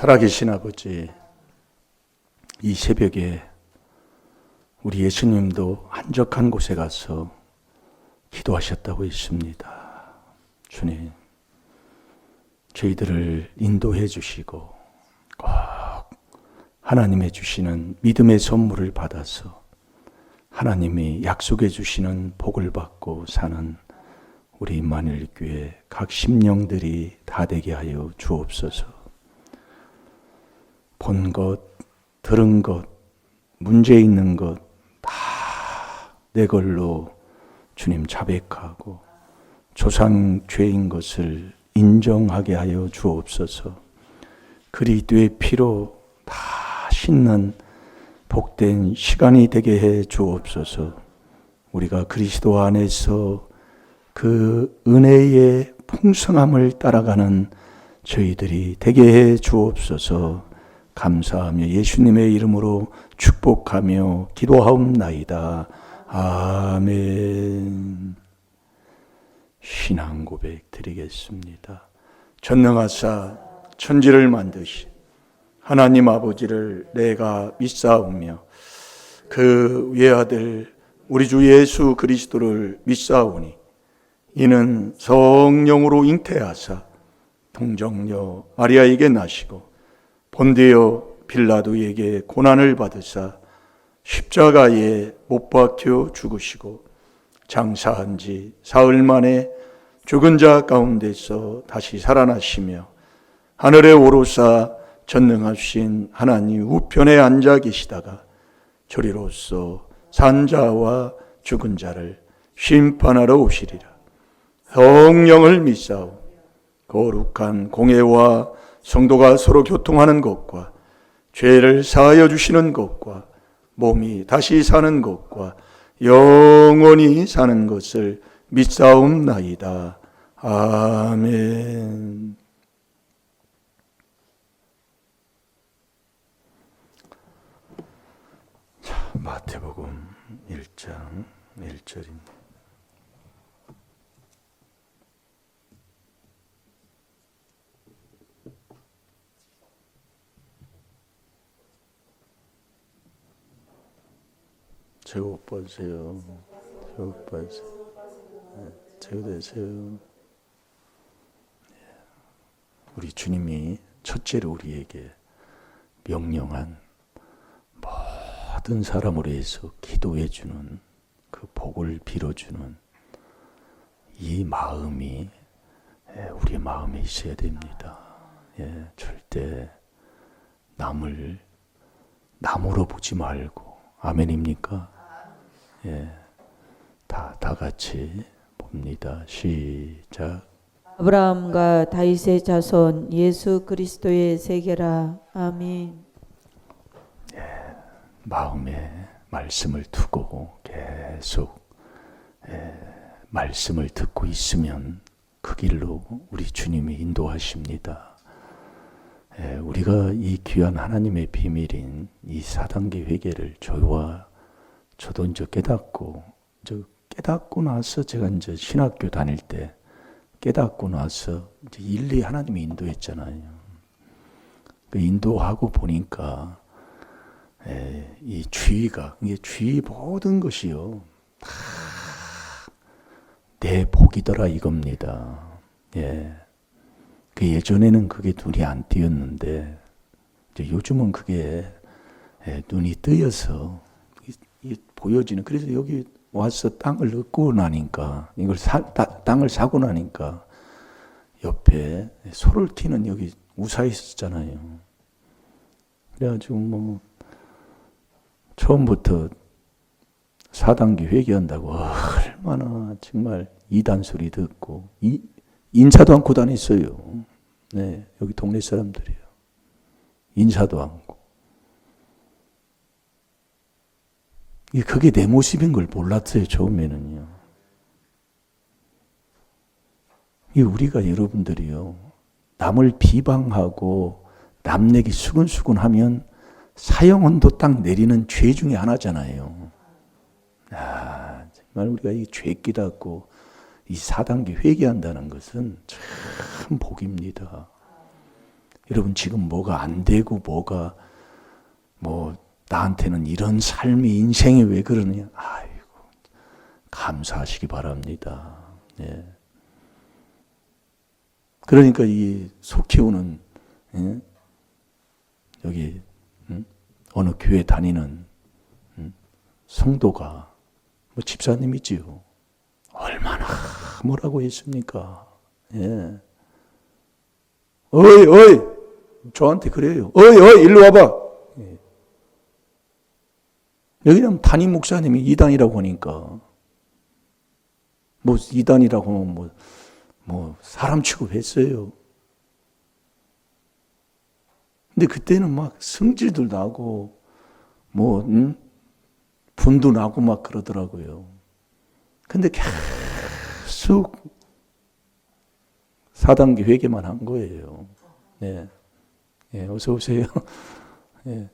살아계신 아버지, 이 새벽에 우리 예수님도 한적한 곳에 가서 기도하셨다고 했습니다. 주님, 저희들을 인도해 주시고 꼭 하나님의 주시는 믿음의 선물을 받아서 하나님이 약속해 주시는 복을 받고 사는 우리 임마누엘 교회 각 심령들이 다 되게 하여 주옵소서. 본 것, 들은 것, 문제 있는 것 다 내 걸로 주님 자백하고 조상 죄인 것을 인정하게 하여 주옵소서. 그리스도의 피로 다 씻는 복된 시간이 되게 해 주옵소서. 우리가 그리스도 안에서 그 은혜의 풍성함을 따라가는 저희들이 되게 해 주옵소서. 감사하며 예수님의 이름으로 축복하며 기도하옵나이다. 아멘. 신앙 고백 드리겠습니다. 전능하사 천지를 만드신 하나님 아버지를 내가 믿사오며 그 외아들 우리 주 예수 그리스도를 믿사오니 이는 성령으로 잉태하사 동정녀 마리아에게 나시고 본디오 빌라도에게 고난을 받으사 십자가에 못 박혀 죽으시고 장사한 지 사흘 만에 죽은 자 가운데서 다시 살아나시며 하늘에 오르사 전능하신 하나님 우편에 앉아 계시다가 저리로서 산 자와 죽은 자를 심판하러 오시리라. 성령을 믿사오. 거룩한 공회와 성도가 서로 교통하는 것과 죄를 사하여 주시는 것과 몸이 다시 사는 것과 영원히 사는 것을 믿사옵나이다. 아멘. 자, 마태복음 1장 1절입니다. 제옷 벗으세요. 제옷 벗으세요. 제옷 되세요. 우리 주님이 첫째로 우리에게 명령한 모든 사람으로 해서 기도해 주는 그 복을 빌어주는 이 마음이 우리의 마음에 있어야 됩니다. 절대 남을 남으로 보지 말고. 아멘입니까? 다 같이 봅니다. 시작. 아브라함과 다윗의 자손 예수 그리스도의 세계라. 아멘. 마음에 말씀을 두고 계속 말씀을 듣고 있으면 그 길로 우리 주님이 인도하십니다. 우리가 이 귀한 하나님의 비밀인 이 4단계 회개를 저도 이제 깨닫고 나서 제가 이제 신학교 다닐 때 깨닫고 나서 이제 일일이 하나님이 인도했잖아요. 그 인도하고 보니까 이 주의가 이게 주의 모든 것이요 다 내 복이더라 이겁니다. 그 예전에는 그게 눈이 안 띄었는데 이제 요즘은 그게 눈이 뜨여서 보여지는. 그래서 여기 와서 땅을 얻고 나니까 이걸 땅을 사고 나니까 옆에 소를 튀는 여기 우사 있었잖아요. 그래가지고 처음부터 4단계 회개한다고 얼마나 정말 이단 소리 듣고 인사도 않고 다녔어요. 여기 동네 사람들이요. 인사도 않고. 그게 내 모습인 걸 몰랐어요, 처음에는요. 우리가 여러분들이요, 남을 비방하고 남내기 수근수근 하면 사형언도 딱 내리는 죄 중에 하나잖아요. 정말 우리가 이 죄 깨닫고 이 4단계 회개한다는 것은 참 복입니다. 여러분 지금 뭐가 안 되고 뭐가 뭐 나한테는 이런 삶이 인생이 왜 그러느냐. 아이고 감사하시기 바랍니다. 예. 그러니까 이 소 키우는 여기 어느 교회 다니는 성도가 뭐 집사님이지요. 얼마나 뭐라고 했습니까? 예. 어이 저한테 그래요. 어이 일로 와봐. 예. 여기는 담임 목사님이 이단이라고 하니까 뭐 이단이라고 하면 뭐 사람 취급했어요. 근데 그때는 막 성질도 나고 뭐 분도 나고 막 그러더라고요. 근데 계속 4단계 회개만 한 거예요. 네. 예, 어서 오세요. 예.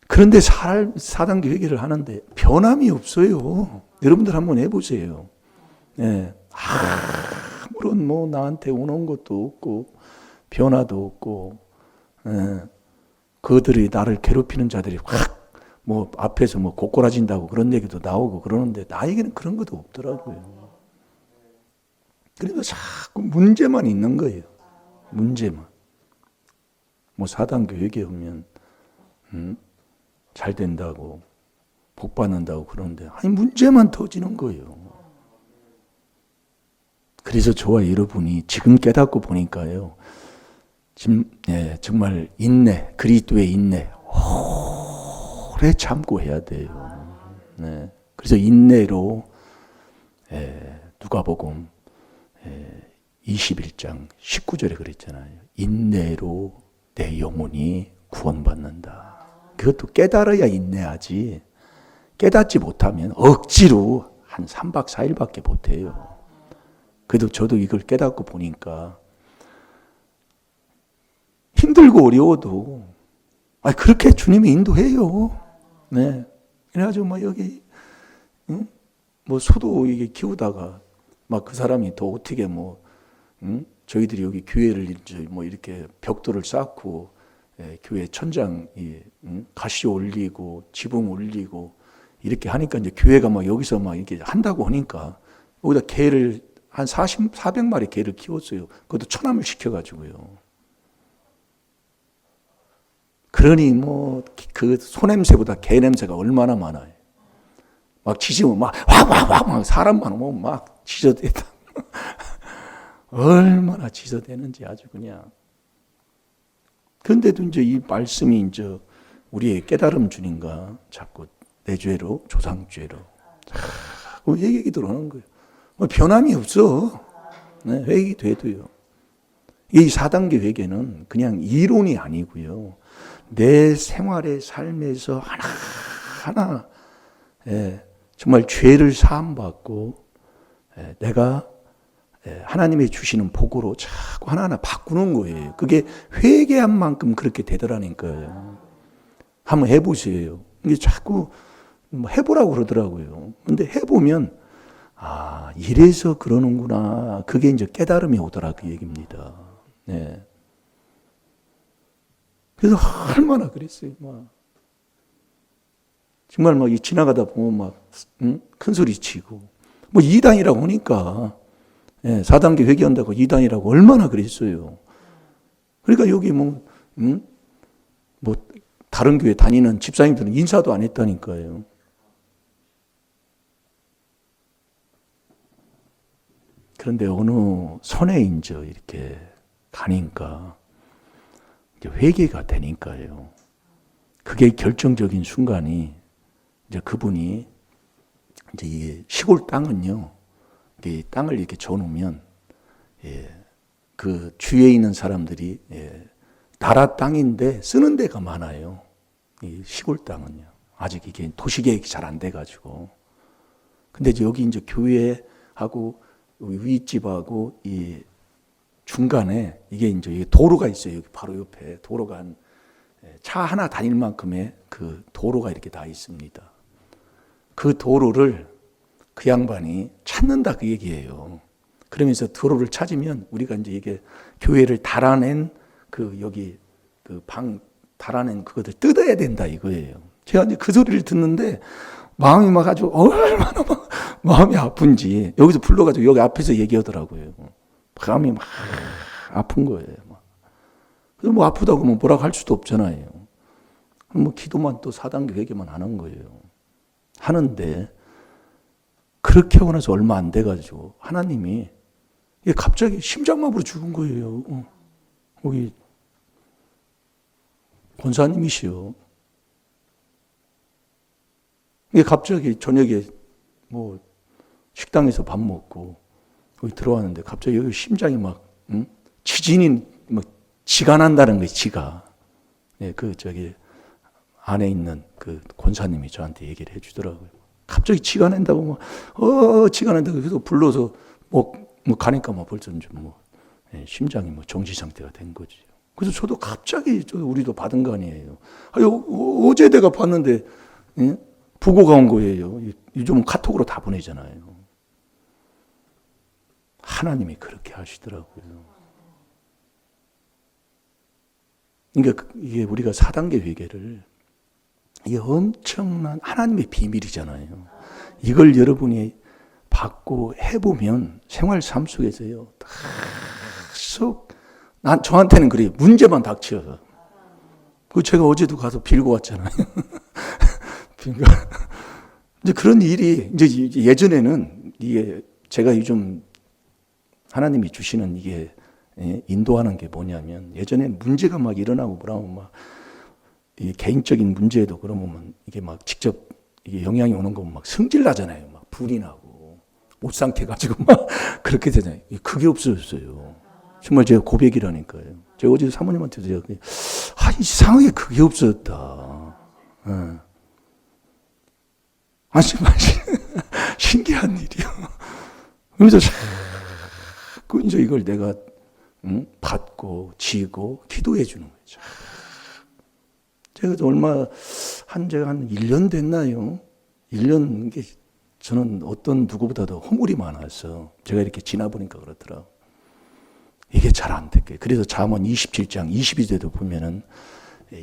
그런데 4단계 회개를 하는데 변함이 없어요. 여러분들 한번 해보세요. 예. 아무런 뭐 나한테 오는 것도 없고 변화도 없고, 예. 그들이 나를 괴롭히는 자들이 확 뭐 앞에서 뭐 고꾸라진다고 그런 얘기도 나오고 그러는데 나에게는 그런 것도 없더라고요. 그래서 자꾸 문제만 있는 거예요. 문제만. 뭐 4단계 회개 오면 잘 된다고 복 받는다고 그러는데 아니 문제만 터지는 거예요. 그래서 저와 여러분이 지금 깨닫고 보니까요. 지금 정말 인내, 그리스도의 인내 오래 참고 해야 돼요. 네. 그래서 인내로 누가복음 21장 19절에 그랬잖아요. 인내로 내 영혼이 구원받는다. 그것도 깨달아야 인내하지. 깨닫지 못하면 억지로 한 3박 4일밖에 못해요. 그래도 저도 이걸 깨닫고 보니까 힘들고 어려워도 그렇게 주님이 인도해요. 네. 그래가지고 막 여기 뭐 소도 이게 키우다가 막 그 사람이 더 어떻게 뭐 저희들이 여기 교회를 뭐 이렇게 벽돌을 쌓고 교회 천장 가시 올리고 지붕 올리고 이렇게 하니까 이제 교회가 막 여기서 막 이렇게 한다고 하니까 여기다 개를 한 400마리 개를 키웠어요. 그것도 천암을 시켜가지고요. 그러니 뭐 그 소냄새보다 개 냄새가 얼마나 많아요. 막 짖으면 막 사람만 오면 막 짖어대다. 얼마나 짖어대는지 아주 그냥. 그런데도 이제 이 말씀이 이제 우리의 깨달음 주님과 자꾸 내 죄로 조상 죄로 자꾸 회개가 들어오는 거예요. 뭐 변함이 없어. 네, 회개 돼도요. 이 4단계 회개는 그냥 이론이 아니고요. 내 생활의 삶에서 하나하나 정말 죄를 사함받고 내가 하나님이 주시는 복으로 자꾸 하나하나 바꾸는 거예요. 그게 회개한 만큼 그렇게 되더라니까요. 한번 해보세요. 이게 자꾸 뭐 해보라고 그러더라고요. 근데 해보면 이래서 그러는구나. 그게 이제 깨달음이 오더라 그 얘기입니다. 네. 그래서 얼마나 그랬어요. 정말 막 지나가다 보면 막 큰 소리 치고 뭐 이단이라고 하니까 4단계 회개한다고 이단이라고 얼마나 그랬어요. 그러니까 여기 뭐 다른 교회 다니는 집사님들은 인사도 안 했다니까요. 그런데 어느 선에 이제 이렇게 가니까 이제 회개가 되니까요. 그게 결정적인 순간이 이제 그분이 이제 이 시골 땅은요, 이 땅을 이렇게 줘놓으면 그 주위에 있는 사람들이 나라 땅인데 쓰는 데가 많아요. 이 시골 땅은요. 아직 이게 도시 계획이 잘 안 돼가지고. 근데 이제 여기 이제 교회하고 윗집하고 이 중간에 이게 이제 도로가 있어요. 여기 바로 옆에 도로가 한 차 하나 다닐 만큼의 그 도로가 이렇게 다 있습니다. 그 도로를 그 양반이 찾는다 그 얘기예요. 그러면서 도로를 찾으면 우리가 이제 이게 교회를 달아낸 여기 달아낸 그것을 뜯어야 된다 이거예요. 제가 이제 그 소리를 듣는데 마음이 막 아주 얼마나 막 마음이 아픈지 여기서 불러가지고 여기 앞에서 얘기하더라고요. 마음이 막 아픈 거예요. 그래서 뭐 아프다고 뭐라고 할 수도 없잖아요. 뭐 기도만 또 4단계 회개만 하는 거예요. 하는데 그렇게 하고 나서 얼마 안 돼가지고 하나님이 갑자기 심장마비로 죽은 거예요. 거기 권사님이시요. 이게 갑자기 저녁에 뭐 식당에서 밥 먹고 여기 들어왔는데 갑자기 여기 심장이 막 지진이 막 지가 난다는 거예요. 지가. 네, 안에 있는 그 권사님이 저한테 얘기를 해주더라고요. 갑자기 지가 낸다고 지가 낸다고 계속 불러서 뭐 가니까 벌써 좀 심장이 정지 상태가 된 거지. 그래서 저도 갑자기 우리도 받은 거 아니에요. 어제 내가 봤는데 부고가 온 거예요. 요즘은 카톡으로 다 보내잖아요. 하나님이 그렇게 하시더라고요. 그러니까 이게 우리가 4단계 회개를 이게 엄청난 하나님의 비밀이잖아요. 이걸 여러분이 받고 해보면 생활 삶 속에서요. 저한테는 그래요. 문제만 닥쳐서. 제가 어제도 가서 빌고 왔잖아요. 이제 그런 일이 이제 예전에는 이게 제가 요즘 하나님이 주시는 이게 인도하는 게 뭐냐면 예전엔 문제가 막 일어나고 뭐라고 이 개인적인 문제에도 그러면 이게 막 직접 이게 영향이 오는 거 막 성질 나잖아요. 막 불이 나고 옷 상태 가지고 막 그렇게 되잖아요. 그게 없어졌어요. 정말 제가 고백이라니까요. 제가 어제 사모님한테도 제가 이상하게 그게 없어졌다. 정말 신기한 일이요. 그러면서 자꾸 이제 이걸 내가 받고 지고 기도해 주는 거죠. 제가 제가 한 1년 됐나요? 1년, 저는 어떤 누구보다도 허물이 많아서 제가 이렇게 지나보니까 그렇더라고요. 이게 잘 안 됐게. 그래서 잠언 27장 22절에도 보면은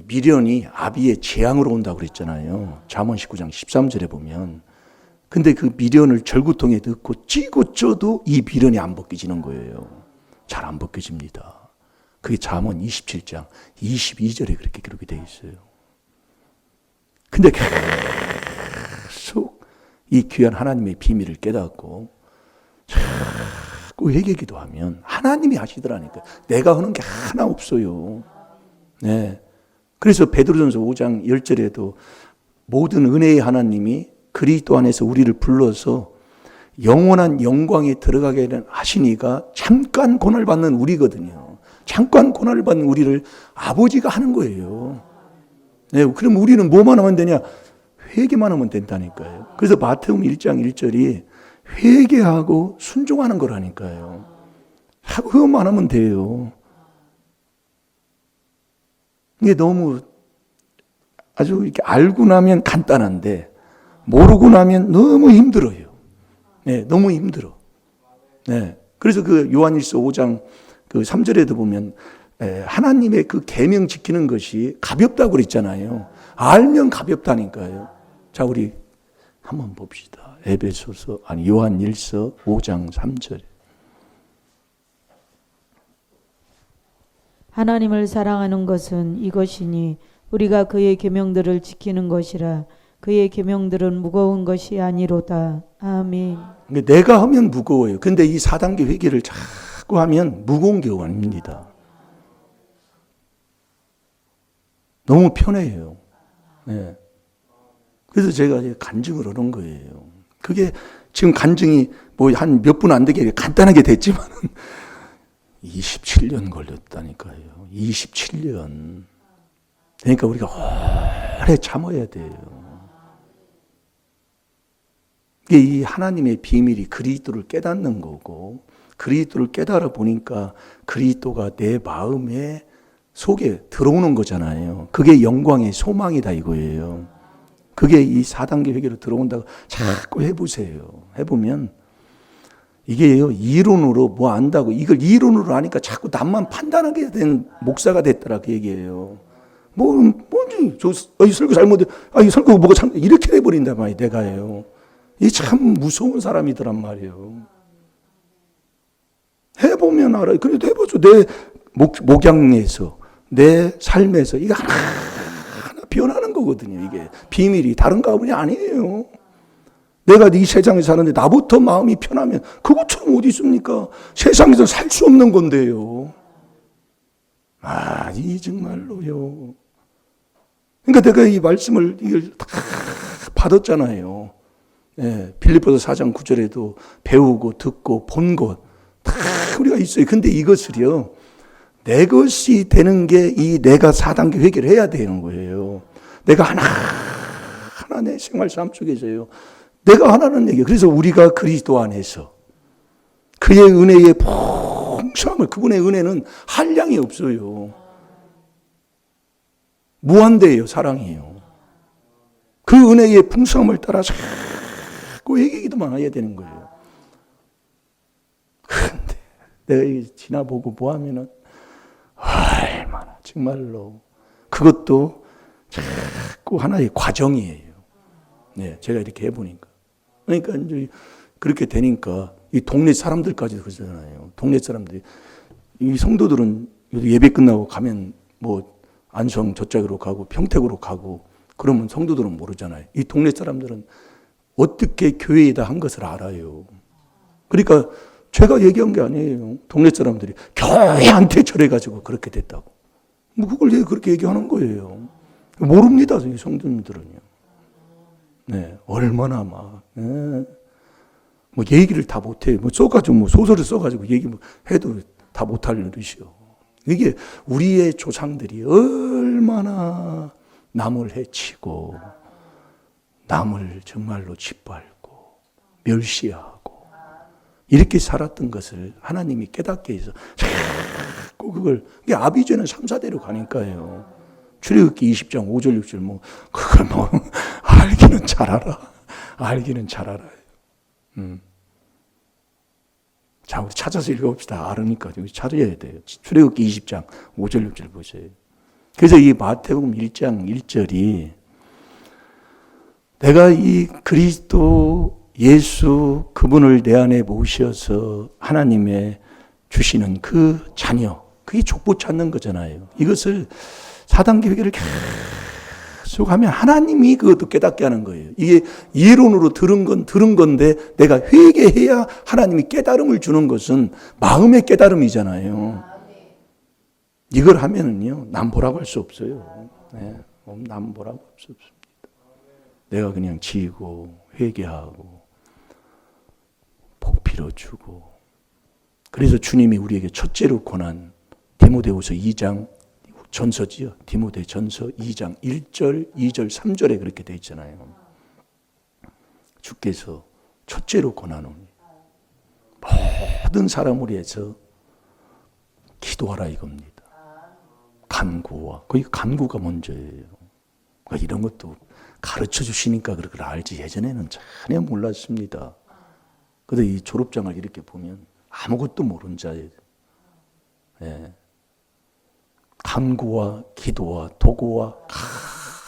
미련이 아비의 재앙으로 온다고 그랬잖아요. 잠언 19장 13절에 보면. 근데 그 미련을 절구통에 넣고 찌고 쪄도 이 미련이 안 벗겨지는 거예요. 잘 안 벗겨집니다. 그게 잠언 27장 22절에 그렇게 기록이 되어 있어요. 근데 계속 이 귀한 하나님의 비밀을 깨닫고 자꾸 회개기도 하면 하나님이 하시더라니까. 내가 하는 게 하나 없어요. 네. 그래서 베드로전서 5장 10절에도 모든 은혜의 하나님이 그리스도 안에서 우리를 불러서 영원한 영광에 들어가게 하시니가 잠깐 고난을 받는 우리거든요. 잠깐 고난을 받는 우리를 아버지가 하는 거예요. 네, 그럼 우리는 뭐만 하면 되냐? 회개만 하면 된다니까요. 그래서 마태복음 1장 1절이 회개하고 순종하는 거라니까요. 그것만 하면 돼요. 이게 너무 아주 이렇게 알고 나면 간단한데 모르고 나면 너무 힘들어요. 네, 너무 힘들어. 네. 그래서 그 요한일서 5장 그 3절에도 보면 하나님의 그 계명 지키는 것이 가볍다고 그랬잖아요. 알면 가볍다니까요. 자, 우리 한번 봅시다. 요한일서 5장 3절. 하나님을 사랑하는 것은 이것이니 우리가 그의 계명들을 지키는 것이라. 그의 계명들은 무거운 것이 아니로다. 아멘. 내가 하면 무거워요. 근데 이 4단계 회개를 자꾸 하면 무거운 게 아닙니다. 너무 편해요. 네. 그래서 제가 간증을 하는 거예요. 그게 지금 간증이 뭐 한 몇 분 안 되게 간단하게 됐지만 27년 걸렸다니까요. 27년. 그러니까 우리가 오래 참아야 돼요. 이게 이 하나님의 비밀이 그리스도를 깨닫는 거고, 그리스도를 깨달아 보니까 그리스도가 내 마음에 속에 들어오는 거잖아요. 그게 영광의 소망이다 이거예요. 그게 이 4단계 회개로 들어온다고 자꾸 해보세요. 해보면 이게요, 이론으로 뭐 안다고, 이걸 이론으로 하니까 자꾸 남만 판단하게 된 목사가 됐더라, 그 얘기예요. 뭐지, 이 설교 잘못해, 이 설교 뭐가 참, 이렇게 돼버린단 말이에요, 내가요. 이 참 무서운 사람이더란 말이에요. 해보면 알아요. 그래도 해보죠. 내 목양에서, 내 삶에서, 이게 하나하나 변하는 거거든요, 이게. 비밀이. 다른 가문이 아니에요. 내가 이 세상에 사는데 나부터 마음이 편하면 그것처럼 어디 있습니까? 세상에서 살 수 없는 건데요. 이 정말로요. 그러니까 내가 이 말씀을 이걸 다 받았잖아요. 빌립보서 4장 9절에도 배우고 듣고 본 것 다 우리가 있어요. 근데 이것을요, 내 것이 되는 게 이 내가 4단계 회개를 해야 되는 거예요. 내가 하나 내 생활 삶 속에서요. 내가 하나는 얘기예요. 그래서 우리가 그리스도 안에서 그의 은혜의 풍성함을, 그분의 은혜는 한량이 없어요. 무한대예요. 사랑이에요. 그 은혜의 풍성함을 따라 자꾸 얘기기도만 해야 되는 거예요. 그런데 내가 지나보고 뭐하면은 얼마나 정말로 그것도 자꾸 하나의 과정이에요. 제가 이렇게 해보니까. 그러니까 이제 그렇게 되니까 이 동네 사람들까지도 그러잖아요. 동네 사람들이, 이 성도들은 예배 끝나고 가면 뭐 안성 저쪽으로 가고 평택으로 가고 그러면 성도들은 모르잖아요. 이 동네 사람들은 어떻게 교회에다 한 것을 알아요. 그러니까 제가 얘기한 게 아니에요. 동네 사람들이 교회한테 절해가지고 그렇게 됐다고. 뭐 그걸 그렇게 얘기하는 거예요. 모릅니다, 이 성도님들은요. 얼마나 뭐 얘기를 다 못해요. 뭐 써가지고 뭐 소설을 써가지고 얘기 해도 다 못할 일이시오. 이게 우리의 조상들이 얼마나 남을 해치고 남을 정말로 짓밟고 멸시하고 이렇게 살았던 것을 하나님이 깨닫게 해서 자꾸 그게 아비죄는 3, 4대로 가니까요. 출애굽기 20장 5절 6절 그걸 알기는 잘 알아. 알기는 잘 알아요. 자, 우리 찾아서 읽어봅시다. 알으니까 여기 찾아야 돼요. 출애굽기 20장 5절 6절 보세요. 그래서 이 마태복음 1장 1절이 내가 이 그리스도 예수 그분을 내 안에 모셔서 하나님의 주시는 그 자녀, 그게 족보 찾는 거잖아요. 이것을 4단계 회개를 계속 하면 하나님이 그것도 깨닫게 하는 거예요. 이게 이론으로 들은 건데 내가 회개해야 하나님이 깨달음을 주는 것은 마음의 깨달음이잖아요. 이걸 하면은요, 남보라고 할 수 없어요. 남보라고 할 수 없습니다. 내가 그냥 지고 회개하고 복 빌어주고. 그래서 주님이 우리에게 첫째로 권한 디모데후서 2장 전서지요. 디모데 전서 2장 1절, 2절, 3절에 그렇게 돼 있잖아요. 주께서 첫째로 권하노니 모든 사람을 위해서 기도하라 이겁니다. 간구와, 거기 간구가 먼저예요. 그러니까 이런 것도 가르쳐 주시니까 그걸 알지 예전에는 전혀 몰랐습니다. 그런데 이 졸업장을 이렇게 보면 아무것도 모르는 자예요. 간구와 기도와 도구와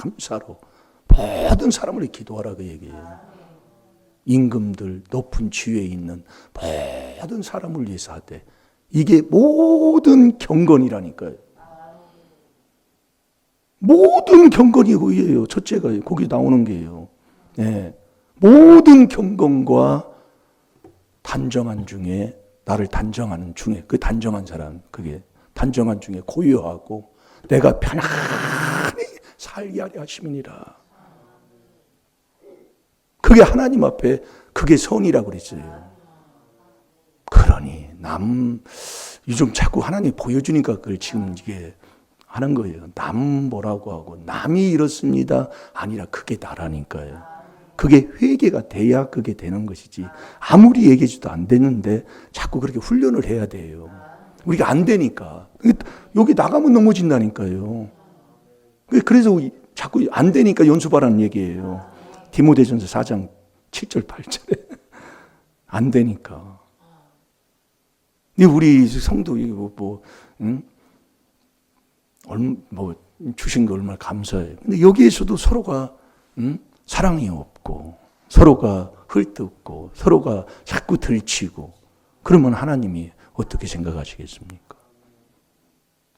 감사로 모든 사람을 기도하라 그 얘기예요. 임금들 높은 지위에 있는 모든 사람을 위해서 하되 이게 모든 경건이라니까요. 모든 경건이 거기에요. 첫째가 거기 나오는 게요. 모든 경건과 단정한 중에 나를 단정하는 중에 그 단정한 사람 그게 단정한 중에 고요하고 내가 편안히 살게 하려 하심이니라. 그게 하나님 앞에 그게 선이라고 그랬어요. 그러니 요즘 자꾸 하나님 보여주니까 그걸 지금 이게 하는 거예요. 남 뭐라고 하고 남이 이렇습니다. 아니라 그게 나라니까요. 그게 회개가 돼야 그게 되는 것이지. 아무리 얘기해줘도 안 되는데 자꾸 그렇게 훈련을 해야 돼요. 우리가 안 되니까. 여기 나가면 넘어진다니까요. 그래서 자꾸 안 되니까 연습하라는 얘기예요. 디모데전서 4장 7절 8절에 안 되니까. 우리 성도 이거 뭐, 응? 뭐 주신 거 얼마나 감사해요. 근데 여기에서도 서로가 사랑이 없고 서로가 헐뜯고 서로가 자꾸 들치고 그러면 하나님이 어떻게 생각하시겠습니까?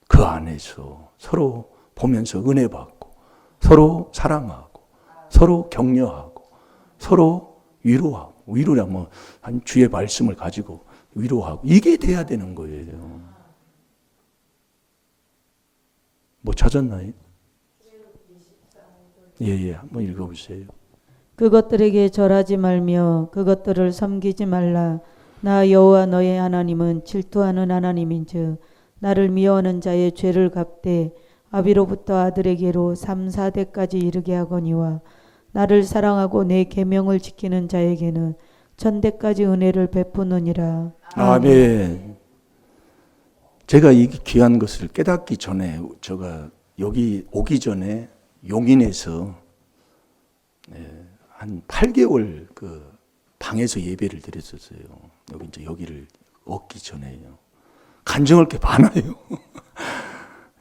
그 안에서 서로 보면서 은혜 받고 서로 사랑하고 서로 격려하고 서로 위로하고 위로라 뭐 한 주의 말씀을 가지고 위로하고 이게 돼야 되는 거예요. 뭐 찾았나요? 예, 한번 읽어보세요. 그것들에게 절하지 말며 그것들을 섬기지 말라. 나 여호와 너의 하나님은 질투하는 하나님인즉 나를 미워하는 자의 죄를 갚되 아비로부터 아들에게로 3, 4대까지 이르게 하거니와 나를 사랑하고 내 계명을 지키는 자에게는 천대까지 은혜를 베푸느니라. 아멘. 제가 이 귀한 것을 깨닫기 전에 제가 여기 오기 전에 용인에서 한 8개월 그 방에서 예배를 드렸었어요. 여기 이제 여기를 얻기 전에요. 간증할 게 많아요.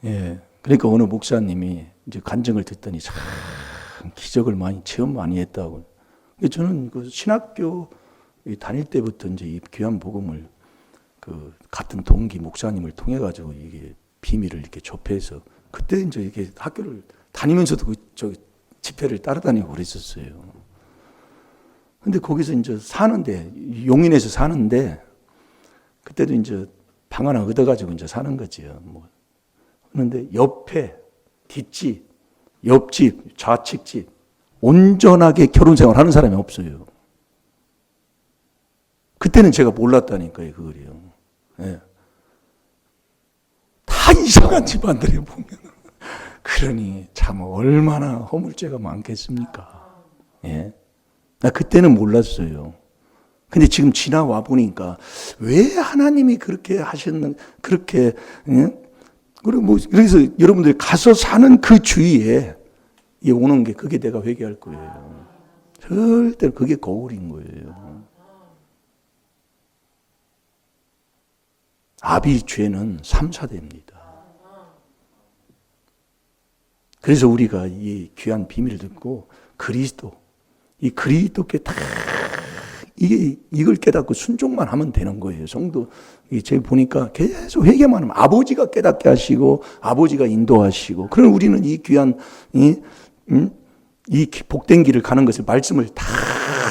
예. 그러니까 어느 목사님이 이제 간증을 듣더니 참 기적을 체험 많이 했다고. 저는 그 신학교 다닐 때부터 이제 이 귀한 복음을 그 같은 동기 목사님을 통해 가지고 이게 비밀을 이렇게 접해서 그때 이제 이렇게 학교를 다니면서도 저 집회를 따라다니고 그랬었어요. 근데 거기서 이제 사는데 용인에서 사는데 그때도 이제 방 하나 얻어가지고 이제 사는 거지요. 뭐 그런데 옆에 뒷집, 옆집, 좌측집 온전하게 결혼 생활하는 사람이 없어요. 그때는 제가 몰랐다니까요, 그거요. 예. 다 이상한 집안들이 보면 그러니 참 얼마나 허물죄가 많겠습니까? 예. 나 그때는 몰랐어요. 근데 지금 지나와 보니까 왜 하나님이 그렇게 그렇게 예? 그래서 여러분들이 가서 사는 그 주위에 오는 게 그게 내가 회개할 거예요. 절대로 그게 거울인 거예요. 아비 죄는 3, 4대입니다. 그래서 우리가 이 귀한 비밀을 듣고 이 그리스도께 다 이걸 깨닫고 순종만 하면 되는 거예요. 성도 제가 보니까 계속 회개만 하면 아버지가 깨닫게 하시고 아버지가 인도하시고 그럼 우리는 이 귀한 이 복된 길을 가는 것을 말씀을 다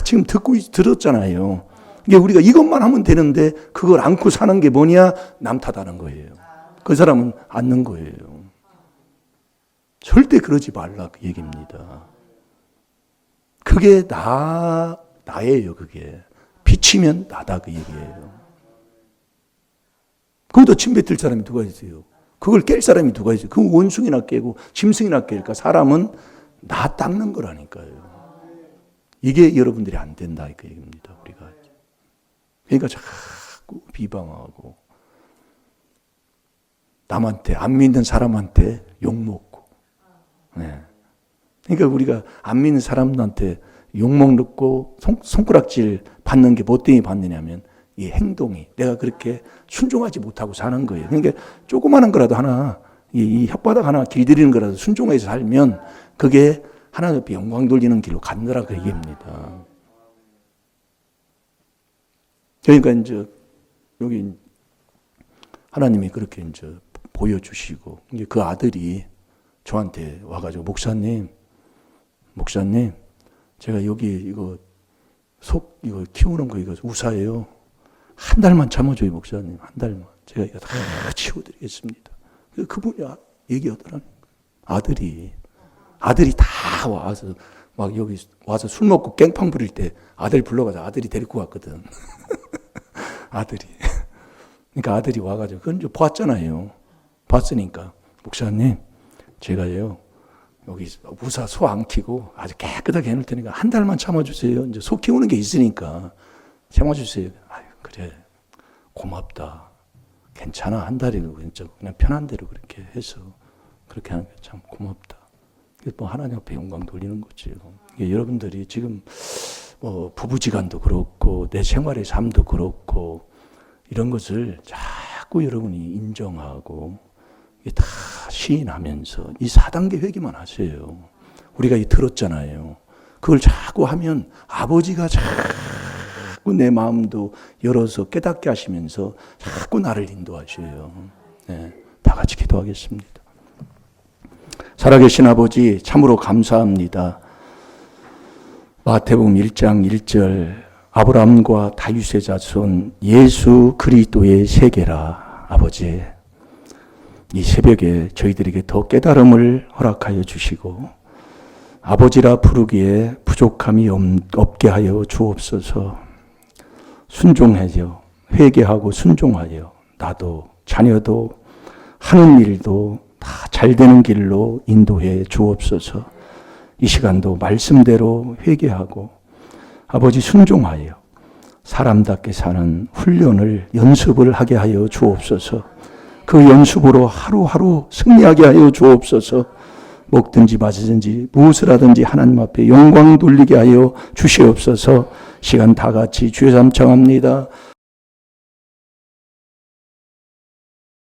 지금 들었잖아요. 이게 우리가 이것만 하면 되는데 그걸 안고 사는 게 뭐냐? 남 탓하는 거예요. 그 사람은 않는 거예요. 절대 그러지 말라 그 얘기입니다. 그게 나예요. 그게 비치면 나다 그 얘기예요. 거기다 침 뱉을 사람이 누가 있어요? 그걸 깰 사람이 누가 있어요? 그 원숭이나 깨고 짐승이나 깰까? 사람은 나 닦는 거라니까요. 이게 여러분들이 안 된다 그 얘기입니다. 우리가 그러니까 자꾸 비방하고 남한테 안 믿는 사람한테 욕먹고 네. 그러니까 우리가 안 믿는 사람한테 욕먹고 손가락질 받는 게 뭐 때문에 받느냐면 이 행동이 내가 그렇게 순종하지 못하고 사는 거예요. 그러니까 조그마한 거라도 하나 이 혓바닥 하나 길들이는 거라도 순종해서 살면 그게 하나님 앞에 영광 돌리는 길로 간다라 그 얘기입니다. 그러니까 이제 여기 하나님이 그렇게 이제 보여주시고 이제 그 아들이 저한테 와가지고 목사님, 제가 여기 이거 이거 키우는 거 이거 우사예요. 한 달만 참아줘요, 목사님. 한 달만. 제가 이거 다 치워드리겠습니다. 그분이 얘기하더라고요. 아들이 다 와서 막 여기 와서 술 먹고 깽판 부릴 때 아들 불러가서 아들이 데리고 왔거든. 아들이. 그러니까 아들이 와가지고 그건 좀 봤잖아요. 봤으니까 목사님, 제가요 여기 우사 소 안 키고 아주 깨끗하게 해놓을 테니까 한 달만 참아주세요. 이제 소 키우는 게 있으니까 참아주세요. 아유 그래 고맙다. 괜찮아 한 달이고 그냥 편한 대로 그렇게 해서 그렇게 하는 게 참 고맙다. 뭐 하나님 앞에 영광 돌리는 거죠. 이게 여러분들이 지금 뭐 부부지간도 그렇고 내 생활의 삶도 그렇고 이런 것을 자꾸 여러분이 인정하고 다 시인하면서 이 4단계 회개만 하세요. 우리가 이 들었잖아요. 그걸 자꾸 하면 아버지가 자꾸 내 마음도 열어서 깨닫게 하시면서 자꾸 나를 인도하셔요. 네, 다 같이 기도하겠습니다. 살아계신 아버지 참으로 감사합니다. 마태복음 1장 1절 아브라함과 다윗의 자손 예수 그리스도의 세계라. 아버지 이 새벽에 저희들에게 더 깨달음을 허락하여 주시고 아버지라 부르기에 부족함이 없게 하여 주옵소서. 순종하여 회개하고 순종하여 나도 자녀도 하는 일도 다 잘되는 길로 인도해 주옵소서. 이 시간도 말씀대로 회개하고 아버지 순종하여 사람답게 사는 훈련을 연습을 하게 하여 주옵소서. 그 연습으로 하루하루 승리하게 하여 주옵소서. 먹든지 마시든지 무엇을 하든지 하나님 앞에 영광 돌리게 하여 주시옵소서. 시간 다 같이 주의 삼창합니다.